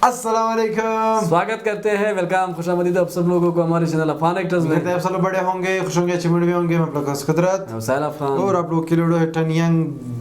अस्सलाम वालेकुम, स्वागत करते हैं, वेलकम, खुशामदीद आप सब लोगों को हमारे चैनल अफान एक्टर्स में। कहते हैं आप सब लोग बड़े होंगे, खुश होंगे, अच्छे मूड में होंगे। मैं आप लोग का कुदरत हुसैन अफान और आप लोग के लिए है 10 young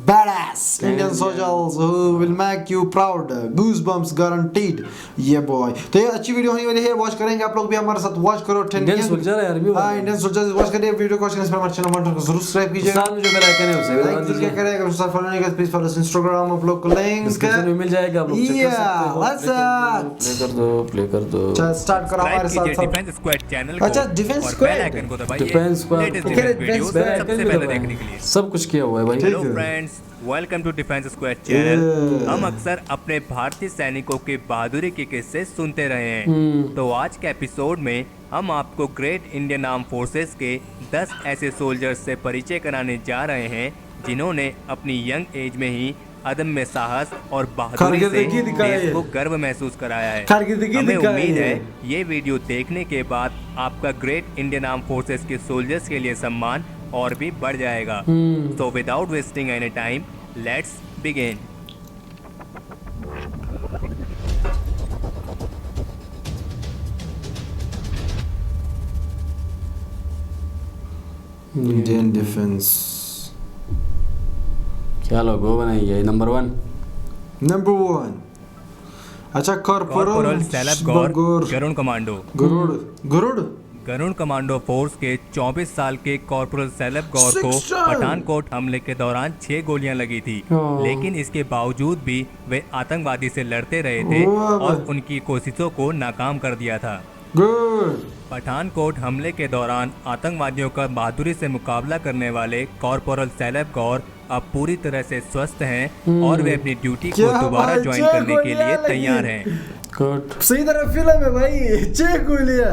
badass Indian soldiers who will make you proud, goosebumps guaranteed, ये बॉय। तो ये अच्छी वीडियो होने वाली है, वॉच करेंगे आप लोग भी हमारे साथ। वॉच करो 10 इंडियन young सोल्जर है यार भी। हां, इंडियन सोल्जर्स वॉच करिए वीडियो को। इस पर हमारे चैनल को जरूर सब्सक्राइब कीजिएगा। साथ में जो बेल आइकन है उसे लाइक दबा क्या करेगा, उसका फॉलो नहीं करेगा प्लीज फॉलो इंस्टाग्राम आप लोग को लिंक डिस्क्रिप्शन में मिल जाएगा, आप लोग चेक कर सकते हो। प्ले कर दो। चल स्टार्ट करो हमारे साथ। डिफेंस स्क्वाड चैनल अच्छा, को डिफेंस और स्क्वाड। बेल आइकन को दबाइए। डिफेंस स्क्वाड लेटेस्ट को- डिफेंस डिफेंस वीडियोस स्क्वाड सबसे पहले देखने के लिए। सब कुछ किया हुआ है भाई। Hello friends, welcome to Defence Squad channel. हम अक्सर अपने भारतीय सैनिकों की बहादुरी के किस्से सुनते रहे हैं। तो आज के एपिसोड में हम आपको ग्रेट इंडियन आर्म फोर्सेस के 10 ऐसे सोल्जर्स से परिचय कराने जा रहे हैं जिन्होंने अपनी यंग एज में ही अदम्य साहस और बहादुरी से कारगिर्दगी दिखाई है। देश को गर्व महसूस कराया है। कारगिर्दगी हमें दिखाई उम्मीद है। है ये वीडियो देखने के बाद आपका ग्रेट इंडियन आर्म फोर्सेस के सोल्जर्स के लिए सम्मान और भी बढ़ जाएगा। So without wasting any time, let's begin. Indian defence क्या लोगो बनाई है। Number 1 number 1। अच्छा, corporal Shailabh Gaur, Garud commando. Garud Garud Garud commando force के 24 साल के कॉर्पोरल सैलभ गौर को शिक्षण। पठानकोट हमले के दौरान 6 गोलियां लगी थी, लेकिन इसके बावजूद भी वे आतंकवादी से लड़ते रहे थे और उनकी कोशिशों को नाकाम कर दिया था। गुड। पठानकोट हमले के दौरान आतंकवादियों का बहादुरी से मुकाबला करने वाले कॉर्पोरल सैलभ गौर अब पूरी तरह से स्वस्थ हैं और वे अपनी ड्यूटी को क्या दोबारा भाई, ज्वाइन 6 करने के लिए गोलियां तैयार लगी। हैं। गुड। सही तरह फिल्म है भाई, 6 गोलियां।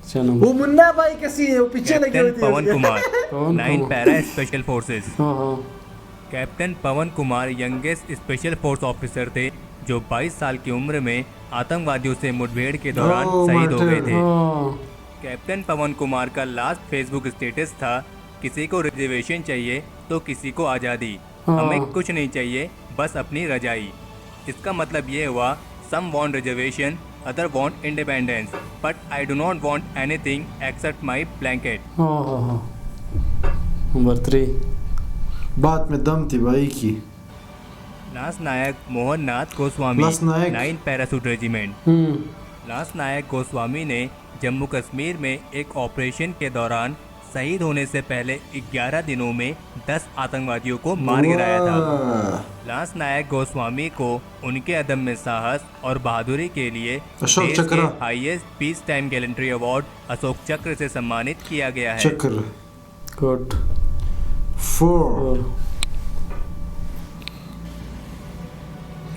चलो वो मुन्ना भाई कैसी है, वो पीछे लगी हुई कैप्टन थी पवन उसके। Kumar, Pavan 9 Kumar. Para special forces. हाँ captain Pavan Kumar youngest special force officer थे जो 22 साल की उम्र में आतंकवादियों से मुठभेड़ के दौरान Oh, शहीद हो गए थे। हाँ। कैप्टन पवन कुमार का लास्ट फेसबुक स्टेटस था, किसी को रिजर्वेशन चाहिए तो किसी को आज़ादी, हमें कुछ नहीं चाहिए बस अपनी रजाई। इसका मतलब ये हुआ, some want reservation, other want independence, but I do not want anything except my blanket. हाँ। नंबर 3 बात में दम थी भाई की। Lance Naik Mohan Nath Goswami, lance Naik. 9 parachute regiment. Lance Naik Goswami ने जम्मू कश्मीर में एक ऑपरेशन के दौरान शहीद होने से पहले 11 दिनों में 10 आतंकवादियों को मार गिराया था। लांस नायक गोस्वामी को उनके अदम्य साहस और बहादुरी के लिए अशोक देश चक्र। के highest peace time gallantry award Ashok Chakra से सम्मानित किया गया है। चक्र। गुड। 4।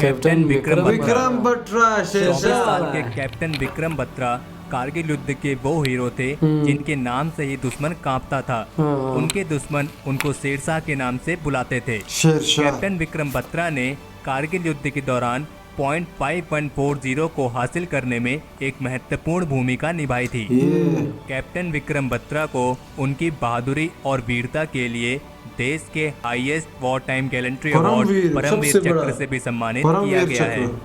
कैप्टन विक्रम बत्रा। विक्रम बत्रा 24 साल शेरशाह। के कैप्टन विक्रम बत्रा कारगिल युद्ध के वो हीरो थे जिनके नाम से ही दुश्मन कांपता था। उनके दुश्मन उनको शेरशाह के नाम से बुलाते थे। शेरशाह। कैप्टन विक्रम बत्रा ने कारगिल युद्ध के दौरान .5140 को हासिल करने में एक महत्वपूर्ण भूमिका निभाई थी। ये कैप्टन विक्रम बत्रा को उनकी बहादुरी और वीरता के लिए देश के highest war time gallantry award Paramvir, Paramvir सबसे बड़ा। चक्र से भी सम्मानित किया परमवीर गया है। चक्र।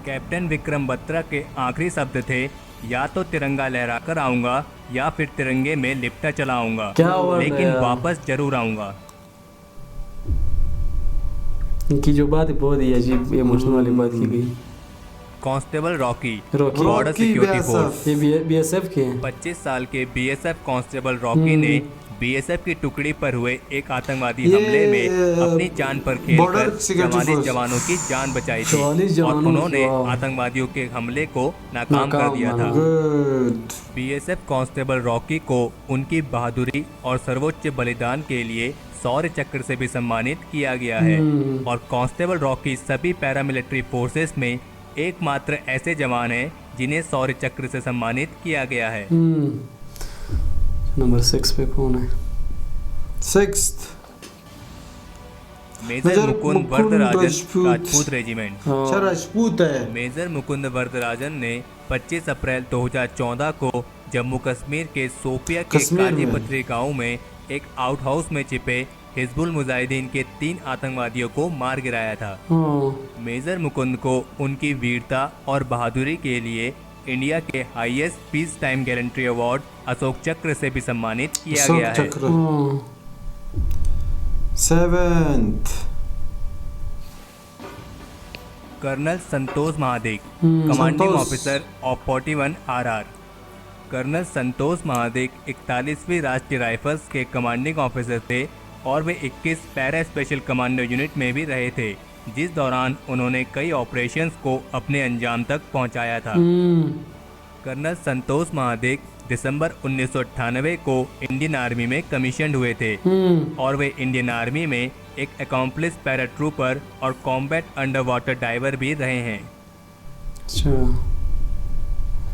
कैप्टन विक्रम बत्रा के आखिरी शब्द थे, या तो तिरंगा लहराकर आऊंगा या फिर तिरंगे में लिपटा चला आऊंगा, क्या वर्ड है लेकिन यार। वापस जरूर आऊंगा। इनकी जो बात है बहुत ही अजीब इमोशनल वाली बात की गई। Constable Rocky, Rocky. Border Rocky security BSF। Force. ये बीएसएफ के हैं। 25 साल के बीएसएफ कांस्टेबल रॉकी ने बीएसएफ की टुकड़ी पर हुए एक आतंकवादी ये, हमले में अपनी जान पर बॉर्डर खेलकर सिक्योरिटी 44 फोर्स। जवानों की जान बचाई थी 44 और जवानों उन्होंने की, वाह। आतंकवादियों के हमले को नाकाम कर दिया था। गुड। बीएसएफ कांस्टेबल रॉकी को उनकी बहादुरी और सर्वोच्च बलिदान के लिए शौर्य चक्र से भी सम्मानित किया गया है। और कांस्टेबल रॉकी सभी पैरामिलिट्री फोर्सेस में एकमात्र ऐसे जवान हैं जिन्हें शौर्य चक्र से सम्मानित किया गया है। नंबर 6 पे कौन है? 6th major Mukund Varadarajan, Rajput. Rajput regiment. अच्छा, राजपूत है। मेजर मुकुंद वरदराजन ने 25 अप्रैल 2014 को जम्मू कश्मीर के सोपिया के कश्मीर में। काजीपत्री गांव में एक आउट हाउस में छिपे हिजबुल मुजाहिदीन के 3 आतंकवादियों को मार गिराया था। मेजर मुकुंद को उनकी वीरता और बहादुरी के लिए इंडिया के highest peace time gallantry award Ashok Chakra से भी सम्मानित किया गया है। 7th colonel Santosh Mahadik, commanding Santosh. Officer of 41 RR। Colonel Santosh Mahadik 41वीं राष्ट्रीय राइफल्स के कमांडिंग ऑफिसर थे और वे 21 पैरा स्पेशल कमांडो यूनिट में भी रहे थे, जिस दौरान उन्होंने कई ऑपरेशंस को अपने अंजाम तक पहुंचाया था। कर्नल संतोष महादिक दिसंबर 1998 को इंडियन आर्मी में कमीशन हुए थे और वे इंडियन आर्मी में एक अकॉम्प्लिस पैराट्रूपर और कॉम्बैट अंडर वाटर डाइवर भी रहे हैं। अच्छा,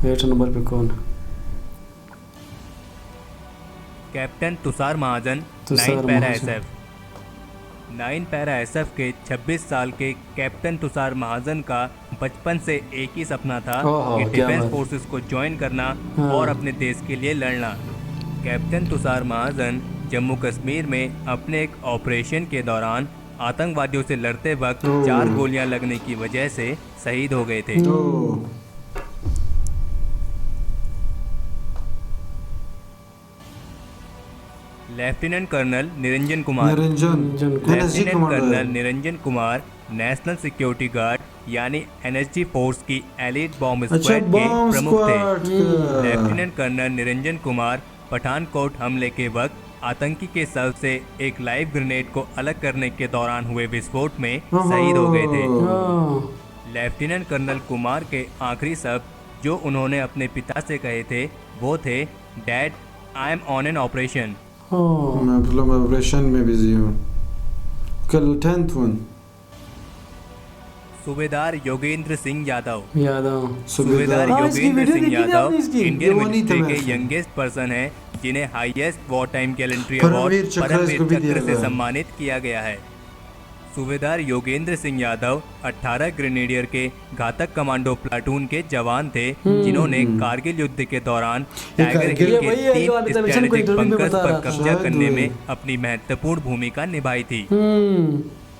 8 नंबर पे कौन? कैप्टन तुषार महाजन, तुषार 9 पैरा महाजन। SF। 9 पैरा SF के 26 साल के कैप्टन तुषार महाजन का बचपन से एक ही सपना था ओहो, कि क्या डिफेंस बात। फोर्सेस को ज्वाइन करना हाँ। और अपने देश के लिए लड़ना। कैप्टन तुषार महाजन जम्मू कश्मीर में अपने एक ऑपरेशन के दौरान आतंकवादियों से लड़ते वक्त 4 गोलियां लगने की वजह से शहीद हो गए थे। Lieutenant colonel Niranjan Kumar. Lieutenant colonel Niranjan Kumar national security guard यानी NSG फोर्स की एलीट बॉम्ब स्क्वाड के प्रमुख थे। लेफ्टिनेंट कर्नल निरंजन कुमार पठानकोट हमले के वक्त आतंकी के शव से एक लाइव ग्रेनेड को अलग करने के दौरान हुए विस्फोट में शहीद हो गए थे। लेफ्टिनेंट कर्नल कुमार के आखिरी शब्द जो उन्होंने अपने पिता से कहे थे वो थे, dad I am on an operation. मैं ऑपरेशन में बिजी हूँ। कल 10th वन सूबेदार योगेंद्र सिंह यादव। यादव सूबेदार हाँ, इसकी योगेंद्र वीडियो सिंह देखी थी यादव आपने इसकी? इंडियन ये वो नहीं था मिलिट्री के मैं। यंगेस्ट पर्सन हैं जिन्हें highest war time gallantry Paramvir award Chakra Paramvir इसको भी दिया चक्र से गया है। सम्मानित किया गया है। सूबेदार योगेंद्र सिंह यादव 18 ग्रेनेडियर के घातक कमांडो प्लाटून के जवान थे जिन्होंने कारगिल युद्ध के दौरान टाइगर हिल ये के वही है जो 3 अमिताभ बच्चन को स्ट्रेटेजिक इंटरव्यू में बंकर्स बता पर रहा था। कब्जा शायद करने वही। में अपनी महत्वपूर्ण भूमिका निभाई थी।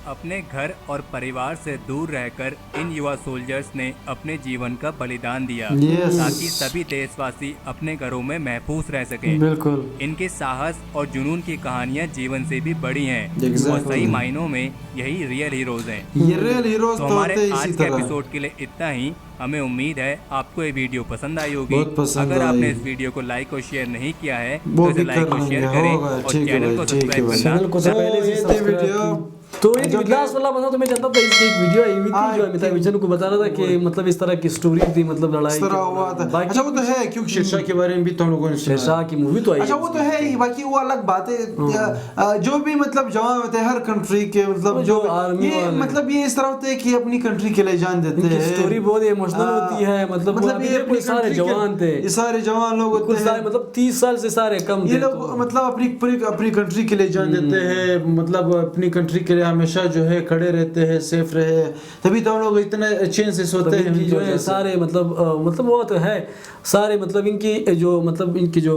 अपने घर और परिवार से दूर रहकर इन युवा सोल्जर्स ने अपने जीवन का बलिदान दिया Yes. ताकि सभी देशवासी अपने घरों में महफूज रह सकें। बिल्कुल। इनके साहस और जुनून की कहानियां जीवन से भी बड़ी हैं Exactly. और सही मायनों में यही रियल हीरोज हैं। ये रियल हीरोज तो तो हमारे होते हैं आज इसी के तरह। एपिसोड के लिए इतना ही। हमें उम्मीद है आपको ये वीडियो पसंद आई होगी। बहुत पसंद अगर आपने आई। इस वीडियो को लाइक और शेयर नहीं किया है वो तो इसे भी लाइक कर और शेयर लेंगे, करें होगा, और ठीक है चैनल को भाई, ठीक है सब्सक्राइब भाई। करना चैनल को तो पहले से ये थी सब्सक्राइब वीडियो। तो एक जो विकास वाला बता तो मैं जानता था इसकी एक वीडियो आई हुई थी जो अमिताभ बच्चन को बता रहा था कि मतलब इस तरह की स्टोरी थी, मतलब लड़ाई इस तरह हुआ था। बाकी अच्छा वो तो है क्योंकि शेरशाह के बारे में भी तो हम लोगों ने सुना है। शेरशाह की मूवी तो आई अच्छा वो तो है ही, बाकी वो अलग बात है। जो भी मतलब जवान होते हैं हर कंट्री के मतलब जो जो आर्मी ये वाले। मतलब ये इस तरह होते हैं कि अपनी कंट्री के लिए जान देते इनकी हैं। स्टोरी बहुत इमोशनल होती है, मतलब वो अभी ये देखो, सारे country के- जवान थे। ये सारे जवान लोग कुछ होते सारे हैं। मतलब 30 साल से सारे कम ये थे लोग तो। मतलब अपनी कंट्री के लिए जान देते हैं, मतलब अपनी कंट्री के लिए हमेशा जो है खड़े रहते हैं, सेफ रहे, तभी तो हम लोग इतने चैन से सोते तभी हैं। इनकी जो है सारे मतलब वो तो है सारे मतलब इनकी जो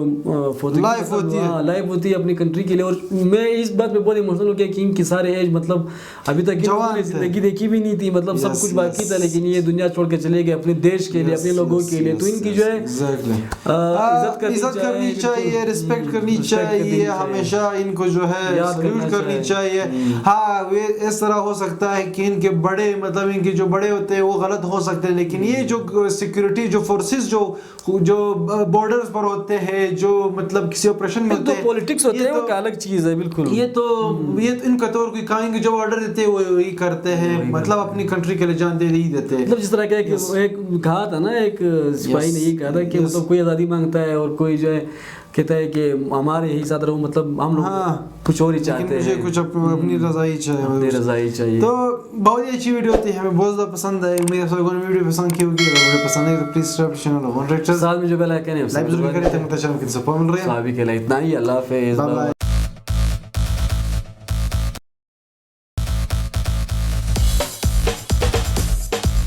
Life होती है। लाइफ होती है अपनी कंट्री के लिए। और मैं इस बात पे बहुत इमोशनल हो गया कि इनकी सारे एज मतलब अभी तक जवान थे। जिंदगी देखी भी नहीं थी, मतलब सब Yes, कुछ बाकी yes. था, लेकिन ये दुनिया छोड़ के चले गए अपने देश के लिए, अपने लोगों के लिए। तो इनकी जो है इज्जत करनी चाहिए, रिस्पेक्ट करनी चाहिए, हमेशा इनको जो है याद सल्यूट करना करनी चाहिए। हाँ वे इस तरह हो सकता है कि इनके बड़े मतलब इनके जो बड़े होते हैं वो गलत हो सकते हैं, लेकिन ये जो सिक्योरिटी जो फोर्सेस जो बॉर्डर्स पर होते हैं, जो मतलब किसी ऑपरेशन में होते तो हैं, पॉलिटिक्स होते ये हैं, वो तो- एक अलग चीज है बिल्कुल। ये तो इनका तौर कोई कहेंगे जो ऑर्डर देते हैं वो वही करते हैं, मतलब अपनी कंट्री के लिए जान दे ही देते हैं। मतलब जिस तरह का एक कहा था ना, एक सिपाही ने ये कहा था कि मतलब कोई आज़ादी मांगता है और कोई जो है कहता है कि हमारे ही साथ रहो, मतलब हम लोग कुछ और ही चाहते लेकिन मुझे हैं, कुछ अपनी रजाई चाहिए, अपनी रज़ाई चाहिए। तो बहुत ही अच्छी वीडियो थी, हमें बहुत ज़्यादा पसंद आई। उम्मीद है आप लोगों ने वीडियो पसंद की होगी। अगर वीडियो पसंद आई तो प्लीज सब्सक्राइब चैनल को साथ में जो बेल आइकन है लाइक जरूर करें ताकि चैनल की सपोर्ट मिल रही है। अभी के लिए इतना ही। अल्लाह हाफिज़। Bye bye.